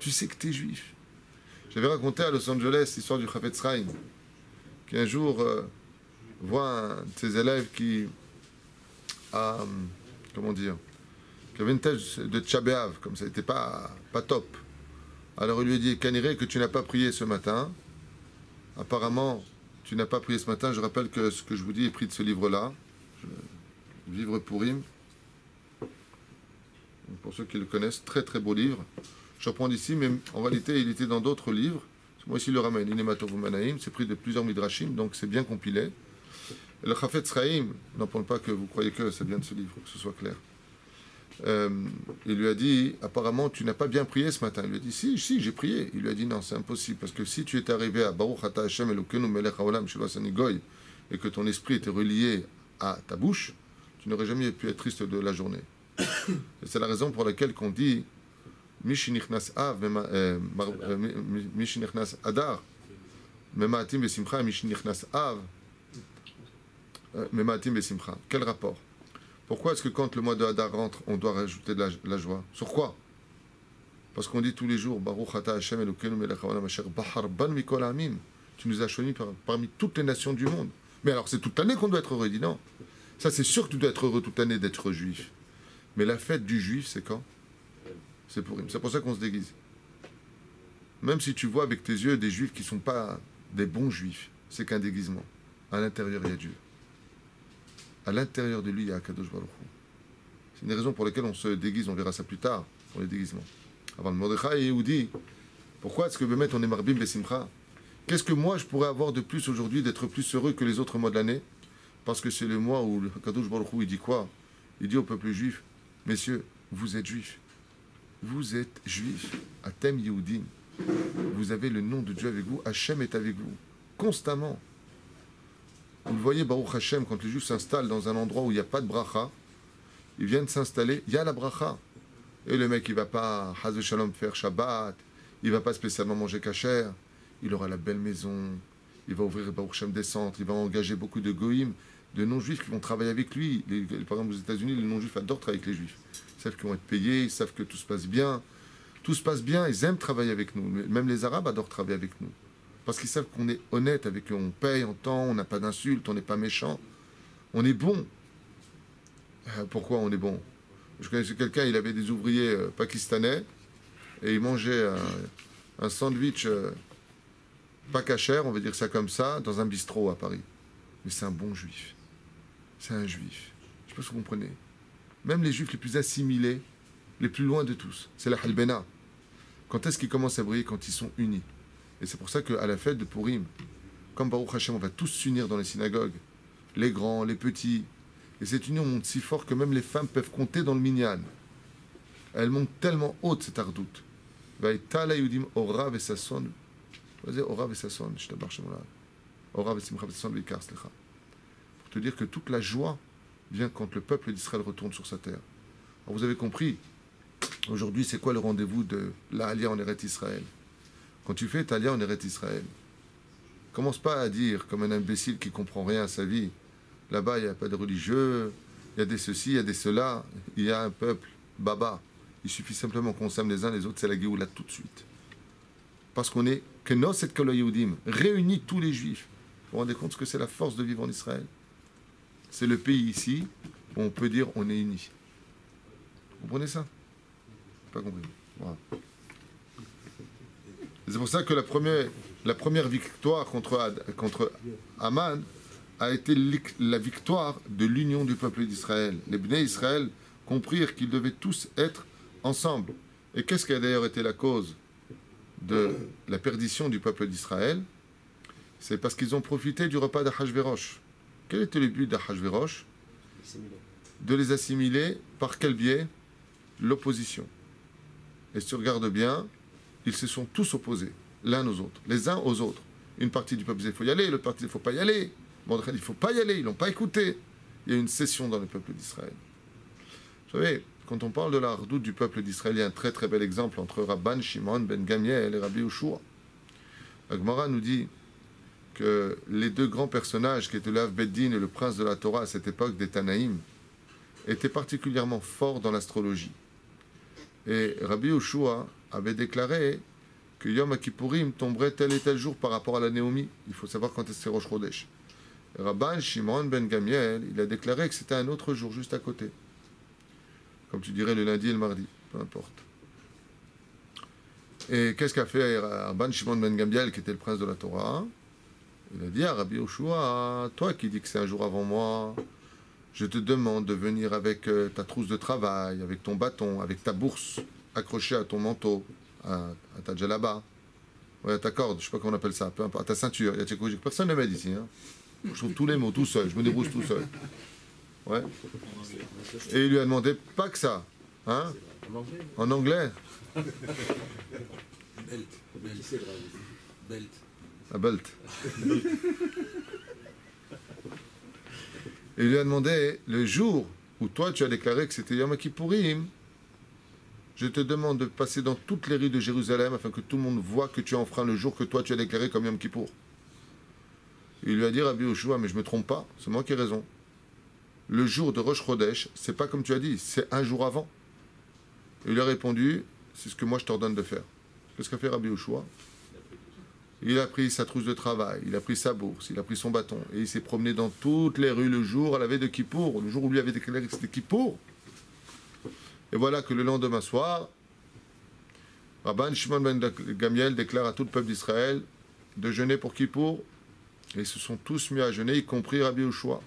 tu sais que tu es juif. J'avais raconté à Los Angeles l'histoire du Chafetz Chaim, qui un jour voit un de ses élèves qui a, comment dire, qui avait une tâche de Tcha B'Av, comme ça n'était pas top. Alors il lui a dit, Kaniré, que tu n'as pas prié ce matin. Apparemment, tu n'as pas prié ce matin. Je rappelle que ce que je vous dis est pris de ce livre-là, Vivre Purim. Pour ceux qui le connaissent, très très beau livre. Je reprends d'ici, mais en réalité, il était dans d'autres livres. Moi ici, le ramène, Inematov c'est pris de plusieurs midrashim, donc c'est bien compilé. Et le Chafetz Chaim, n'en pense pas que vous croyez que ça vient de ce livre, que ce soit clair. Il lui a dit, apparemment, tu n'as pas bien prié ce matin. Il lui a dit, si, j'ai prié. Il lui a dit, non, c'est impossible, parce que si tu étais arrivé à Baruch Ata Hashem Elokeinu Melech Haolam Shelo Asani Goy, et que ton esprit était relié à ta bouche, tu n'aurais jamais pu être triste de la journée. Et c'est la raison pour laquelle qu'on dit Mishinichnas Av, Mishinichnas Adar, Memaatim Besimcha, Mishinichnas Av, Memaatim Besimcha. Quel rapport? Pourquoi est-ce que quand le mois de Hadar rentre, on doit rajouter de la joie? Sur quoi? Parce qu'on dit tous les jours Baruch Ata Hashem Elokeinu Melech Haolam Asher Bahar Ban Mikol Ha'amim. Tu nous as choisis parmi toutes les nations du monde. Mais alors c'est toute l'année qu'on doit être heureux. Il dit non. Ça c'est sûr que tu dois être heureux toute l'année d'être juif. Mais la fête du juif, c'est quand? C'est Purim. C'est pour ça qu'on se déguise. Même si tu vois avec tes yeux des juifs qui ne sont pas des bons juifs, c'est qu'un déguisement. À l'intérieur, il y a Dieu. À l'intérieur de lui, il y a Akadosh Baruch Hu. C'est une des raisons pour lesquelles on se déguise. On verra ça plus tard, pour les déguisements. Avant le Mordechai et Yehudi, pourquoi est-ce que Bémet, on est Marbim Besimcha? Qu'est-ce que moi, je pourrais avoir de plus aujourd'hui, d'être plus heureux que les autres mois de l'année? Parce que c'est le mois où Akadosh Baruch Hu, il dit quoi? Il dit au peuple juif, messieurs, vous êtes juifs. Vous êtes juifs. Atem Yehudim. Vous avez le nom de Dieu avec vous. Hachem est avec vous. Constamment. Vous le voyez, Baruch Hashem, quand les juifs s'installent dans un endroit où il n'y a pas de bracha, ils viennent s'installer, il y a la bracha. Et le mec, il ne va pas, Haz Shalom, faire Shabbat, il ne va pas spécialement manger kasher, il aura la belle maison, il va ouvrir Baruch Hashem des centres, il va engager beaucoup de goïms, de non-juifs qui vont travailler avec lui. Par exemple, aux États-Unis, les non-juifs adorent travailler avec les juifs. Ils savent qu'ils vont être payés, ils savent que tout se passe bien. Tout se passe bien, ils aiment travailler avec nous. Même les Arabes adorent travailler avec nous. Parce qu'ils savent qu'on est honnête avec eux. On paye en temps, on n'a pas d'insultes, on n'est pas méchant. On est bon. Pourquoi on est bon? Je connaissais quelqu'un, il avait des ouvriers pakistanais et il mangeait un sandwich pas cachère, on va dire ça comme ça, dans un bistrot à Paris. Mais c'est un bon juif. C'est un juif. Je sais pas si vous comprenez. Même les juifs les plus assimilés, les plus loin de tous, c'est la halbena. Quand est-ce qu'ils commencent à briller? Quand ils sont unis. Et c'est pour ça qu'à la fête de Purim, comme Baruch Hashem, on va tous s'unir dans les synagogues, les grands, les petits. Et cette union monte si fort que même les femmes peuvent compter dans le minyan. Elle monte tellement haute, cette ardoute. Vaïtala yudim ora vesasson. Vas-y, ora vesasson, je t'abarre chez moi là. Ora vesimcha vesasson veikar slecha. Pour te dire que toute la joie vient quand le peuple d'Israël retourne sur sa terre. Alors vous avez compris, aujourd'hui, c'est quoi le rendez-vous de l'Alia en Eretz Israël? Quand tu fais ta Alia en Eretz Israël, commence pas à dire, comme un imbécile qui comprend rien à sa vie, là-bas, il n'y a pas de religieux, il y a des ceci, il y a des cela, il y a un peuple, baba. Il suffit simplement qu'on s'aime les uns les autres, c'est la Géoula tout de suite. Parce qu'on est, Kenos et Kol Yehudim, réunis tous les juifs. Vous vous rendez compte ce que c'est la force de vivre en Israël? C'est le pays ici où on peut dire on est unis. Vous comprenez ça? Pas compris. Voilà. C'est pour ça que la première victoire contre Aman a été la victoire de l'union du peuple d'Israël. Les Bnei Israël comprirent qu'ils devaient tous être ensemble. Et qu'est-ce qui a d'ailleurs été la cause de la perdition du peuple d'Israël? C'est parce qu'ils ont profité du repas d'Achashverosh. Quel était le but d'Achashverosh? De les assimiler. Par quel biais? L'opposition. Et si tu regardes bien, ils se sont tous opposés, l'un aux autres, les uns aux autres. Une partie du peuple disait il faut y aller, l'autre partie disait il ne faut pas y aller. Mordechai dit il ne faut pas y aller, ils n'ont pas écouté. Il y a une scission dans le peuple d'Israël. Vous savez, quand on parle de la redoute du peuple d'Israël, il y a un très très bel exemple entre Rabban Shimon ben Gamiel et Rabbi Yoshua. La Gemara nous dit que les deux grands personnages qui étaient le Av Beddin et le prince de la Torah à cette époque des Tanaïm étaient particulièrement forts dans l'astrologie. Et Rabbi Yoshua avait déclaré que Yom Kippourim tomberait tel et tel jour par rapport à la Néomi. Il faut savoir quand est-ce que c'est Rosh Chodesh. Rabban Shimon ben Gamiel, il a déclaré que c'était un autre jour juste à côté. Comme tu dirais le lundi et le mardi, peu importe. Et qu'est-ce qu'a fait Rabban Shimon ben Gamiel, qui était le prince de la Torah? Il a dit à Rabbi Yoshua, toi qui dis que c'est un jour avant moi, je te demande de venir avec ta trousse de travail, avec ton bâton, avec ta bourse accrochée à ton manteau, à ta djellaba, ouais, à ta corde, je sais pas comment on appelle ça, peu importe, à ta ceinture. Personne ne m'aide ici. Hein. Je trouve tous les mots tout seul, je me débrouille tout seul. Ouais. Et il lui a demandé pas que ça. Hein? En anglais. Belt. Un belt. Et il lui a demandé, le jour où toi tu as déclaré que c'était Yom Kippourim, je te demande de passer dans toutes les rues de Jérusalem afin que tout le monde voit que tu as enfreint le jour que toi tu as déclaré comme Yom Kippour. Il lui a dit, Rabbi Yoshua, mais je ne me trompe pas, c'est moi qui ai raison. Le jour de Rosh Chodesh, c'est pas comme tu as dit, c'est un jour avant. Et il lui a répondu, c'est ce que moi je t'ordonne de faire. Qu'est-ce qu'a fait Rabbi Yoshua? Il a pris sa trousse de travail, il a pris sa bourse, il a pris son bâton, et il s'est promené dans toutes les rues le jour à la veille de Kippour, le jour où lui avait déclaré que c'était Kippour. Et voilà que le lendemain soir, Rabban Shimon ben Gamiel déclare à tout le peuple d'Israël de jeûner pour Kippour, et ils se sont tous mis à jeûner, y compris Rabbi Yoshua.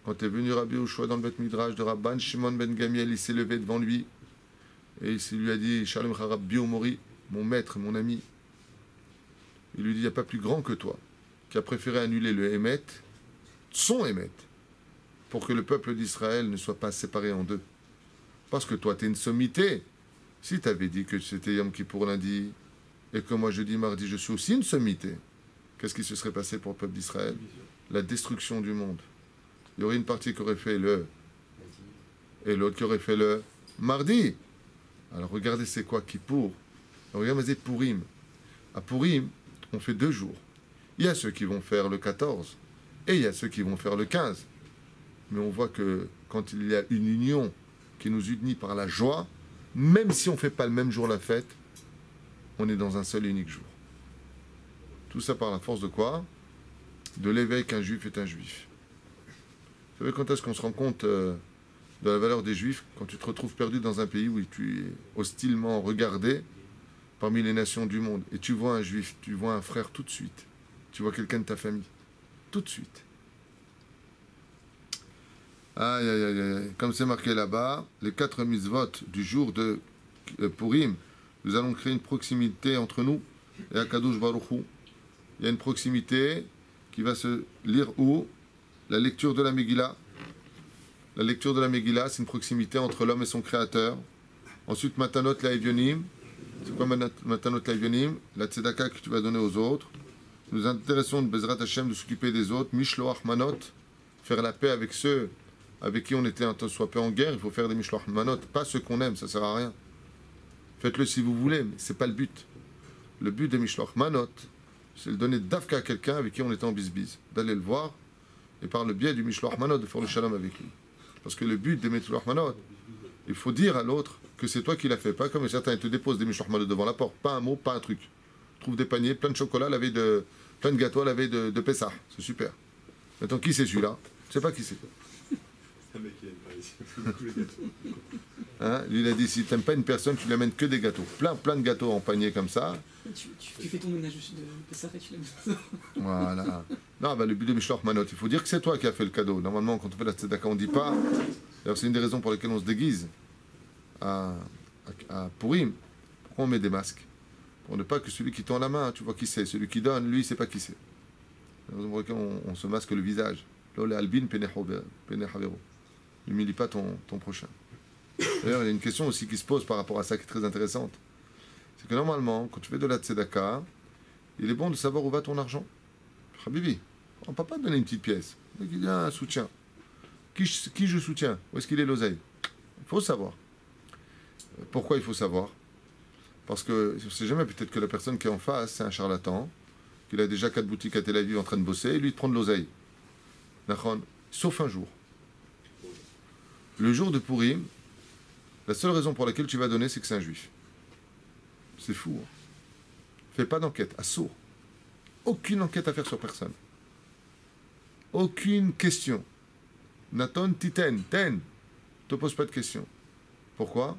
Quand est venu Rabbi Yoshua dans le Beth Midrash de Rabban Shimon ben Gamiel, il s'est levé devant lui, et il lui a dit, Shalom Rabbi Omori, mon maître, mon ami. Il lui dit, il n'y a pas plus grand que toi, qui a préféré annuler le Hémet, son Hémet, pour que le peuple d'Israël ne soit pas séparé en deux. Parce que toi, tu es une sommité. Si tu avais dit que c'était Yom Kippour lundi, et que moi jeudi, mardi, je suis aussi une sommité, qu'est-ce qui se serait passé pour le peuple d'Israël? La destruction du monde. Il y aurait une partie qui aurait fait le et l'autre qui aurait fait le mardi. Alors regardez, c'est quoi Kippour? Regardez, c'est Pourim. À Pourim, on fait 2 jours. Il y a ceux qui vont faire le 14 et il y a ceux qui vont faire le 15. Mais on voit que quand il y a une union qui nous unit par la joie, même si on ne fait pas le même jour la fête, on est dans un seul et unique jour. Tout ça par la force de quoi? De l'éveil qu'un juif est un juif. Vous savez quand est-ce qu'on se rend compte de la valeur des juifs? Quand tu te retrouves perdu dans un pays où tu es hostilement regardé parmi les nations du monde, et tu vois un juif, tu vois un frère tout de suite, tu vois quelqu'un de ta famille, tout de suite. Aïe, aïe, aïe, aïe. Comme c'est marqué là-bas, les 4 mitzvot du jour de Purim, nous allons créer une proximité entre nous et Akadosh Baruch Hu. Il y a une proximité qui va se lire où? La lecture de la Megillah. La lecture de la Megillah, c'est une proximité entre l'homme et son créateur. Ensuite, Matanot la Evionim. C'est quoi Matanot la Evionim? La tzedaka que tu vas donner aux autres. Nous intéressons de Bezrat Hashem de s'occuper des autres. Mishloach Manot, faire la paix avec ceux avec qui on était un temps soit peu en guerre. Il faut faire des Mishloach Manot, pas ceux qu'on aime, ça sert à rien. Faites-le si vous voulez, mais c'est pas le but. Le but des Mishloach Manot, c'est de donner d'Afka à quelqu'un avec qui on était en bisbise, d'aller le voir, et par le biais du Mishloach Manot, de faire le shalom avec lui. Parce que le but des Mishloach Manot, il faut dire à l'autre que c'est toi qui l'as fait, pas comme certains te déposent des Mishloach Manot devant la porte, pas un mot, pas un truc. Trouve des paniers, plein de chocolat, plein de gâteaux à la veille de Pessah, c'est super. Maintenant, qui c'est celui-là? Je sais pas qui c'est. C'est un mec qui aime pas ici, beaucoup les gâteaux. Hein? Lui, il a dit, si tu n'aimes pas une personne, tu lui amènes que des gâteaux. Plein de gâteaux en panier comme ça. Tu fais ton ménage de Pessah et tu l'aimes. Voilà. Non, bah, le but de Mishloach Manot, il faut dire que c'est toi qui as fait le cadeau. Normalement, quand on fait la tzedaka, on ne dit pas. D'ailleurs, c'est une des raisons pour lesquelles on se déguise à Purim. Pourquoi on met des masques? Pour ne pas que celui qui tend la main, tu vois qui c'est. Celui qui donne, lui, il ne sait pas qui c'est. C'est la raison pour laquelle on se masque le visage. N'humilie pas ton prochain. D'ailleurs, il y a une question aussi qui se pose par rapport à ça qui est très intéressante. C'est que normalement, quand tu fais de la tzedaka, il est bon de savoir où va ton argent. Habibi, on ne peut pas donner une petite pièce. Il y a un soutien. Qui je soutiens? Où est-ce qu'il est l'oseille? Il faut savoir. Pourquoi il faut savoir? Parce que je ne sais jamais, peut-être que la personne qui est en face, c'est un charlatan, qu'il a déjà 4 boutiques à Tel Aviv en train de bosser, et lui de prendre l'oseille. Sauf un jour. Le jour de Purim, la seule raison pour laquelle tu vas donner, c'est que c'est un juif. C'est fou. Hein. Fais pas d'enquête, à sourd. Aucune enquête à faire sur personne. Aucune question. Naton titen, ten. Ne te pose pas de questions. Pourquoi?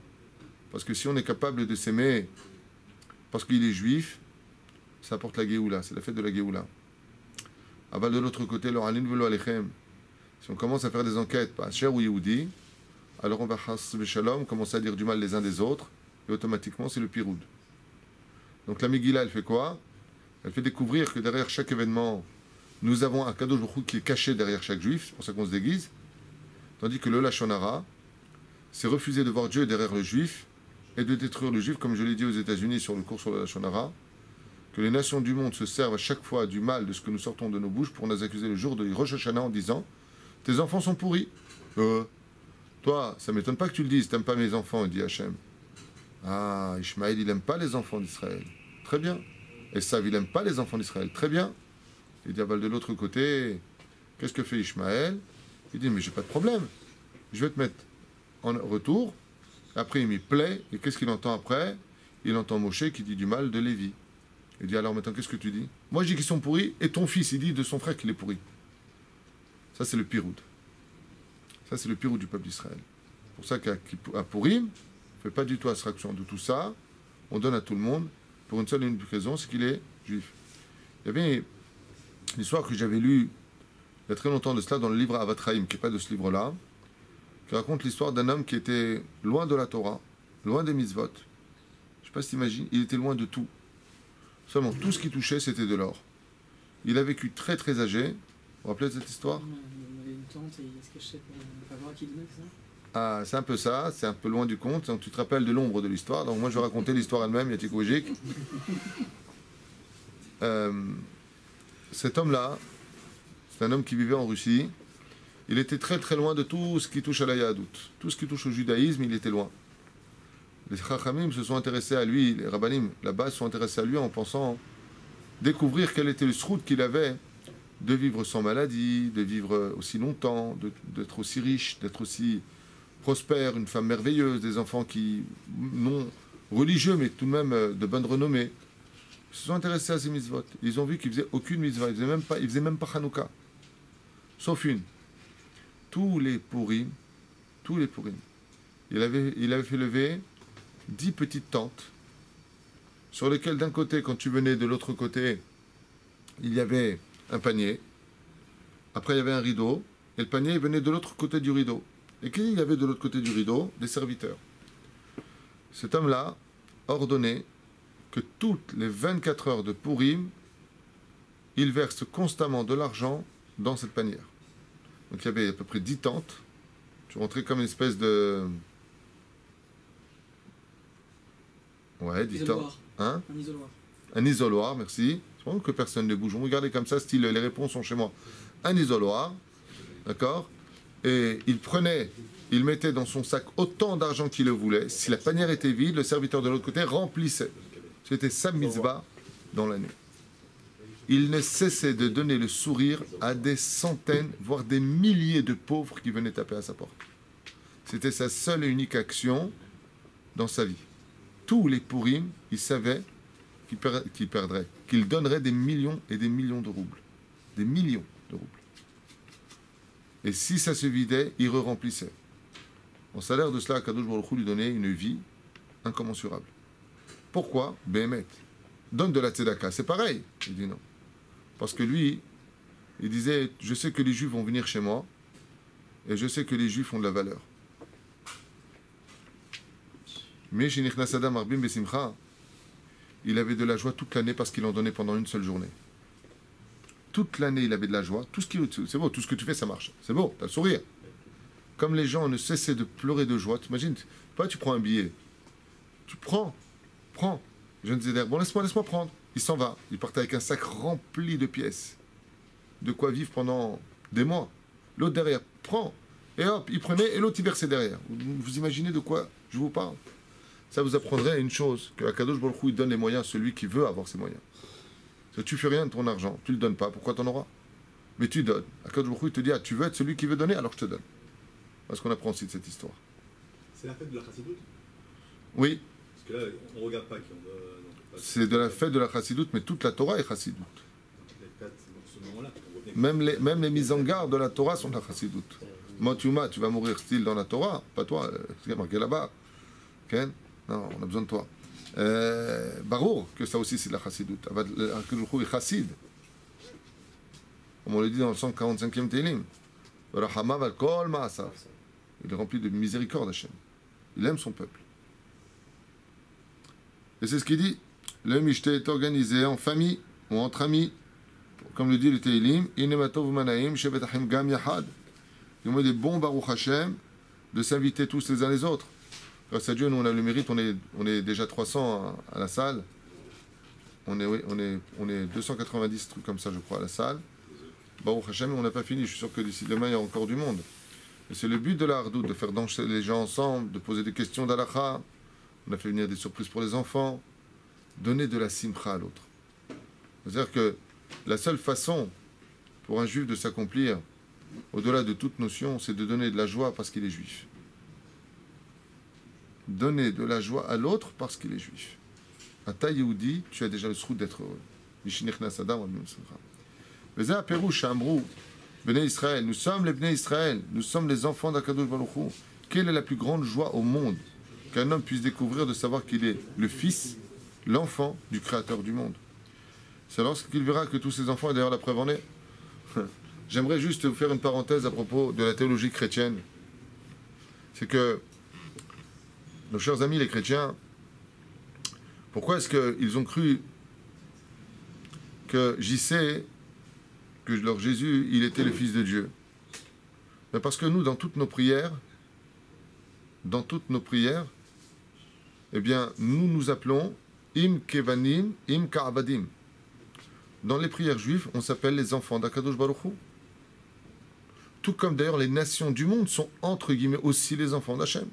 Parce que si on est capable de s'aimer parce qu'il est juif, ça apporte la Géoula, c'est la fête de la Géoula. Aval de l'autre côté, le Halin velo alechem. Si on commence à faire des enquêtes, pas cher ou Yehudi, alors on va chas v'shalom, commencer à dire du mal les uns des autres, et automatiquement c'est le piroud. Donc la Megillah, elle fait quoi? Elle fait découvrir que derrière chaque événement, nous avons un Kadosh Baruch Hu qui est caché derrière chaque juif, c'est pour ça qu'on se déguise. Tandis que le Lashon Hara, c'est refuser de voir Dieu derrière le juif et de détruire le juif, comme je l'ai dit aux États-Unis sur le cours sur le Lashon Hara, que les nations du monde se servent à chaque fois du mal de ce que nous sortons de nos bouches pour nous accuser le jour de Rosh Hashanah en disant « Tes enfants sont pourris. Toi, ça ne m'étonne pas que tu le dises, tu n'aimes pas mes enfants, dit Hachem. Ah, Ishmaël, il n'aime pas les enfants d'Israël. Très bien. Esav, il n'aime pas les enfants d'Israël. Très bien. Il dit, de l'autre côté, qu'est-ce que fait Ishmaël? Il dit, mais j'ai pas de problème. Je vais te mettre en retour. Après, il m'y plaît. Et qu'est-ce qu'il entend après? Il entend Moshe qui dit du mal de Lévi. Il dit, alors maintenant, qu'est-ce que tu dis? Moi, je dis qu'ils sont pourris. Et ton fils, il dit de son frère qu'il est pourri. Ça, c'est le piroud. Ça, c'est le piroud du peuple d'Israël. Pour ça qu'à Purim, on ne fait pas du tout abstraction de tout ça. On donne à tout le monde pour une seule et unique raison, c'est qu'il est juif. Il y avait une histoire que j'avais lue il y a très longtemps de cela dans le livre Avatraïm, qui n'est pas de ce livre-là, qui raconte l'histoire d'un homme qui était loin de la Torah, loin des mitzvot. Je ne sais pas si tu imagines, il était loin de tout. Seulement, tout ce qui touchait, c'était de l'or. Il a vécu très très âgé. Vous vous rappelez de cette histoire? On avait une tante et il se cachait pour avoir qui donnait ça. Ah, c'est un peu ça, c'est un peu loin du compte. Donc tu te rappelles de l'ombre de l'histoire. Donc moi je vais raconter l'histoire elle-même, Yatikouéjik. Cet homme-là, c'est un homme qui vivait en Russie. Il était très très loin de tout ce qui touche à la Yahadout. Tout ce qui touche au judaïsme, il était loin. Les Chachamim se sont intéressés à lui, les Rabbanim là-bas se sont intéressés à lui en pensant découvrir quel était le srout qu'il avait de vivre sans maladie, de vivre aussi longtemps, d'être aussi riche, d'être aussi prospère, une femme merveilleuse, des enfants qui, non religieux, mais tout de même de bonne renommée. Ils se sont intéressés à ces mitzvot. Ils ont vu qu'ils faisaient aucune mitzvah, ils faisaient même pas Hanouka. Sauf une. Tous les Purim, il avait fait lever 10 petites tentes, sur lesquelles d'un côté, quand tu venais de l'autre côté, il y avait un panier, après il y avait un rideau, et le panier venait de l'autre côté du rideau. Et qu'il y avait de l'autre côté du rideau? Des serviteurs. Cet homme-là ordonnait que toutes les 24 heures de Purim, il verse constamment de l'argent dans cette panière. Donc il y avait à peu près 10 tentes. Tu rentrais comme une espèce de... Ouais, 10 tentes. Hein? Un isoloir. Un isoloir, merci. C'est vraiment que personne ne bouge. On regardait comme ça, style, les réponses sont chez moi. Un isoloir, d'accord? Et il mettait dans son sac autant d'argent qu'il le voulait. Si la panière était vide, le serviteur de l'autre côté remplissait. C'était sa mitzvah dans l'année. Il ne cessait de donner le sourire à des centaines, voire des milliers de pauvres qui venaient taper à sa porte. C'était sa seule et unique action dans sa vie. Tous les Purim, il savait qu'il perdrait, qu'il donnerait des millions et des millions de roubles. Des millions de roubles. Et si ça se vidait, il re-remplissait. En salaire de cela, Kadosh Baruch Hu lui donnait une vie incommensurable. Pourquoi? Béhémet. Donne de la tzedaka. C'est pareil. Il dit non. Parce que lui, il disait, je sais que les Juifs vont venir chez moi, et je sais que les Juifs ont de la valeur. Mais chez Nichnas Adam Arbim Besimcha, il avait de la joie toute l'année parce qu'il en donnait pendant une seule journée. Toute l'année, il avait de la joie. Tout ce qui, c'est beau, tout ce que tu fais, ça marche. C'est beau, t'as le sourire. Comme les gens ne cessaient de pleurer de joie, t'imagines, pas tu prends un billet. Tu prends. Je ne disais, bon, laisse-moi prendre. Il s'en va. Il partait avec un sac rempli de pièces. De quoi vivre pendant des mois. L'autre derrière, prend. Et hop, il prenait et l'autre il versait derrière. Vous imaginez de quoi je vous parle? Ça vous apprendrait une chose, que Akadosh Baruch Hu, il donne les moyens à celui qui veut avoir ces moyens. Si tu fais rien de ton argent, tu ne le donnes pas, pourquoi tu en auras? Mais tu donnes. Akadosh Baruch Hu, il te dit, tu veux être celui qui veut donner, alors je te donne. Parce qu'on apprend aussi de cette histoire. C'est la fête de la chassidoute? Oui. Parce que là, on ne regarde pas qui on doit. C'est de la fête de la chassidoute, mais toute la Torah est chassidoute. Ce moment-là, on revient. Même les mises en garde de la Torah sont de la chassidoute. Motuma, tu vas mourir style dans la Torah, pas toi, c'est marqué là-bas. Ken? Non, on a besoin de toi. Barour, que ça aussi c'est de la chassidoute. Akadosh est chassid. Comme on le dit dans le 145e Télim. Il est rempli de miséricorde, Hachem. Il aime son peuple. Et c'est ce qu'il dit. Le Mishté est organisé en famille ou entre amis. Comme le dit le Télim, Inematov Manaim, Shevet Achim Gam Yahad. Il y a des bons Baruch Hashem de s'inviter tous les uns les autres. Grâce à Dieu, nous on a le mérite, on est déjà 300 à la salle. On est 290 trucs comme ça, je crois, à la salle. Baruch Hashem, on n'a pas fini. Je suis sûr que d'ici demain, il y a encore du monde. Et c'est le but de la Hardout, de faire danser les gens ensemble, de poser des questions d'Alacha. On a fait venir des surprises pour les enfants. Donner de la simcha à l'autre. C'est-à-dire que la seule façon pour un juif de s'accomplir, au-delà de toute notion, c'est de donner de la joie parce qu'il est juif. Donner de la joie à l'autre parce qu'il est juif. À ta Yehudi, tu as déjà le srout d'être heureux. Bnei Israël, nous sommes les Bnei Israël, nous sommes les enfants d'Akadosh Baruch Hu. Quelle est la plus grande joie au monde qu'un homme puisse découvrir de savoir qu'il est le fils, l'enfant du Créateur du monde? C'est lorsqu'il verra que tous ses enfants, et d'ailleurs la preuve en est. J'aimerais juste vous faire une parenthèse à propos de la théologie chrétienne. C'est que nos chers amis les chrétiens, pourquoi est-ce qu'ils ont cru que JC, que leur Jésus, il était le Fils de Dieu? Mais parce que nous, dans toutes nos prières, eh bien, nous nous appelons Im Kevanim, Im Ka'abadim. Dans les prières juives, on s'appelle les enfants d'Akadosh Baruch Hu. Tout comme d'ailleurs les nations du monde sont entre guillemets aussi les enfants d'Hachem.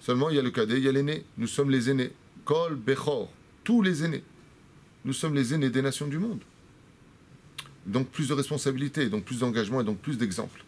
Seulement, il y a le cadet, il y a l'aîné. Nous sommes les aînés. Kol Bechor, tous les aînés. Nous sommes les aînés des nations du monde. Donc plus de responsabilités, donc plus d'engagement et donc plus d'exemples.